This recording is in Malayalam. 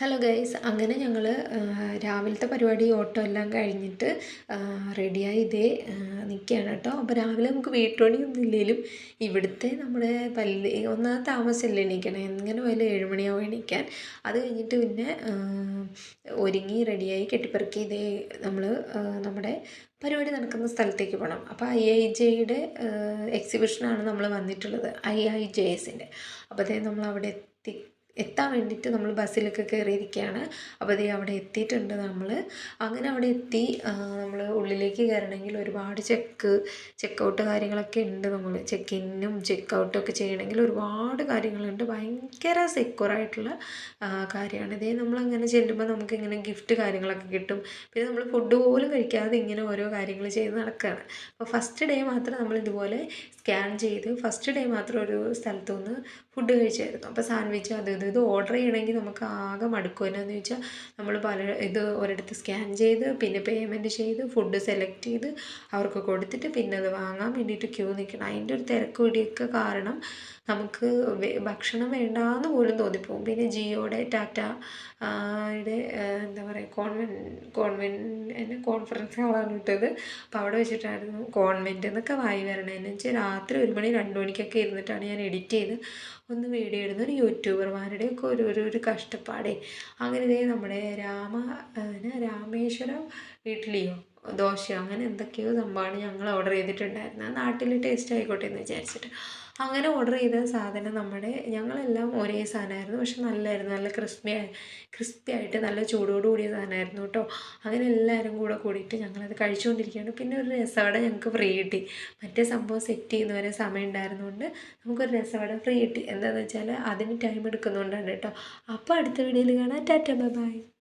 ഹലോ ഗൈസ്, അങ്ങനെ ഞങ്ങൾ രാവിലത്തെ പരിപാടി ഓട്ടോ എല്ലാം കഴിഞ്ഞിട്ട് റെഡിയായി ഇതേ നിൽക്കുകയാണ് കേട്ടോ. അപ്പോൾ രാവിലെ നമുക്ക് വീട്ടുപണിയൊന്നും ഇല്ലെങ്കിലും ഇവിടുത്തെ നമ്മുടെ ഒന്നാമത്തെ താമസമല്ലേ എണീക്കണം, എങ്ങനെ പോയാലും 7 മണിയാവും എണീക്കാൻ. അത് കഴിഞ്ഞിട്ട് പിന്നെ ഒരുങ്ങി റെഡിയായി കെട്ടിപ്പെറുക്കി ഇതേ നമ്മൾ നമ്മുടെ പരിപാടി നടക്കുന്ന സ്ഥലത്തേക്ക് പോകണം. അപ്പോൾ IIJയുടെ എക്സിബിഷനാണ് നമ്മൾ വന്നിട്ടുള്ളത്, IIJSൻ്റെ. അപ്പോൾ അതേ നമ്മൾ അവിടെ എത്താൻ വേണ്ടിയിട്ട് നമ്മൾ ബസ്സിലൊക്കെ കയറിയിരിക്കുകയാണ്. അപ്പോൾ അതേ അവിടെ എത്തിയിട്ടുണ്ട് നമ്മൾ. അങ്ങനെ അവിടെ എത്തി നമ്മൾ ഉള്ളിലേക്ക് കയറണമെങ്കിൽ ഒരുപാട് ചെക്കൗട്ട് കാര്യങ്ങളൊക്കെ ഉണ്ട്. നമ്മൾ ചെക്ക് ഇന്നും ചെക്ക് ഔട്ടും ഒക്കെ ചെയ്യണമെങ്കിൽ ഒരുപാട് കാര്യങ്ങളുണ്ട്. ഭയങ്കര സെക്യൂറായിട്ടുള്ള കാര്യമാണ്. ഇതേ നമ്മളങ്ങനെ ചെല്ലുമ്പോൾ നമുക്കിങ്ങനെ ഗിഫ്റ്റ് കാര്യങ്ങളൊക്കെ കിട്ടും. പിന്നെ നമ്മൾ ഫുഡ് പോലും കഴിക്കാതെ ഇങ്ങനെ ഓരോ കാര്യങ്ങൾ ചെയ്ത് നടക്കുകയാണ്. അപ്പോൾ ഫസ്റ്റ് ഡേ മാത്രം നമ്മൾ ഇതുപോലെ സ്കാൻ ചെയ്ത് ഫസ്റ്റ് ഡേ മാത്രം ഒരു സ്ഥലത്തു നിന്ന് ഫുഡ് കഴിച്ചായിരുന്നു. അപ്പോൾ സാൻഡ്വിച്ച് ഇത് ഓർഡർ ചെയ്യണമെങ്കിൽ നമുക്ക് ആകെ മടുക്കും. എന്നാന്ന് ചോദിച്ചാൽ നമ്മൾ ഒരിടത്ത് സ്കാൻ ചെയ്ത് പിന്നെ പേയ്മെൻറ്റ് ചെയ്ത് ഫുഡ് സെലക്ട് ചെയ്ത് അവർക്ക് കൊടുത്തിട്ട് പിന്നെ അത് വാങ്ങാൻ വേണ്ടിയിട്ട് ക്യൂ നിൽക്കണം. അതിൻ്റെ ഒരു തിരക്ക് പിടിയൊക്കെ കാരണം നമുക്ക് ഭക്ഷണം വേണ്ടാന്ന് പോലും തോന്നിപ്പോവും. പിന്നെ ജിയോയുടെ ടാറ്റയുടെ എന്താ പറയുക കോൺഫറൻസ് ഹാളാണ് ഇട്ടത്. അപ്പോൾ അവിടെ വെച്ചിട്ടായിരുന്നു കോൺവെൻറ്റ് എന്നൊക്കെ വായി വരണേ. എന്ന് വെച്ചാൽ രാത്രി 1 മണി 2 മണിക്കൊക്കെ ഇരുന്നിട്ടാണ് ഞാൻ എഡിറ്റ് ചെയ്ത് ഒന്ന് വീഡിയോ ഇടുന്ന ഒരു യൂട്യൂബർമാരുടെയൊക്കെ ഒരു കഷ്ടപ്പാടേ. അങ്ങനെ ഇതേ നമ്മുടെ രാമേശ്വരം ഇഡ്ഡലിയോ ദോശയോ അങ്ങനെ എന്തൊക്കെയോ സംഭവമാണ് ഞങ്ങൾ ഓർഡർ ചെയ്തിട്ടുണ്ടായിരുന്നത്. നാട്ടിൽ ടേസ്റ്റ് ആയിക്കോട്ടെ എന്ന് വിചാരിച്ചിട്ട് അങ്ങനെ ഓർഡർ ചെയ്ത സാധനം ഞങ്ങളെല്ലാം ഒരേ സാധനമായിരുന്നു. പക്ഷെ നല്ലതായിരുന്നു, നല്ല ക്രിസ്പി ആയിട്ട് നല്ല ചൂടോട് കൂടിയ സാധനമായിരുന്നു കേട്ടോ. അങ്ങനെ എല്ലാവരും കൂടിയിട്ട് ഞങ്ങളത് കഴിച്ചുകൊണ്ടിരിക്കുകയാണ്. പിന്നെ ഒരു രസവട ഞങ്ങൾക്ക് ഫ്രീ കിട്ടി. മറ്റേ സംഭവം സെറ്റ് ചെയ്യുന്നവരെ സമയം ഉണ്ടായിരുന്നുകൊണ്ട് നമുക്കൊരു രസവട ഫ്രീ കിട്ടി. എന്താണെന്ന് വെച്ചാൽ അതിന് ടൈം എടുക്കുന്നുണ്ടാണ് കേട്ടോ. അപ്പോൾ അടുത്ത വീഡിയോയിൽ കാണാം. Tata bye bye.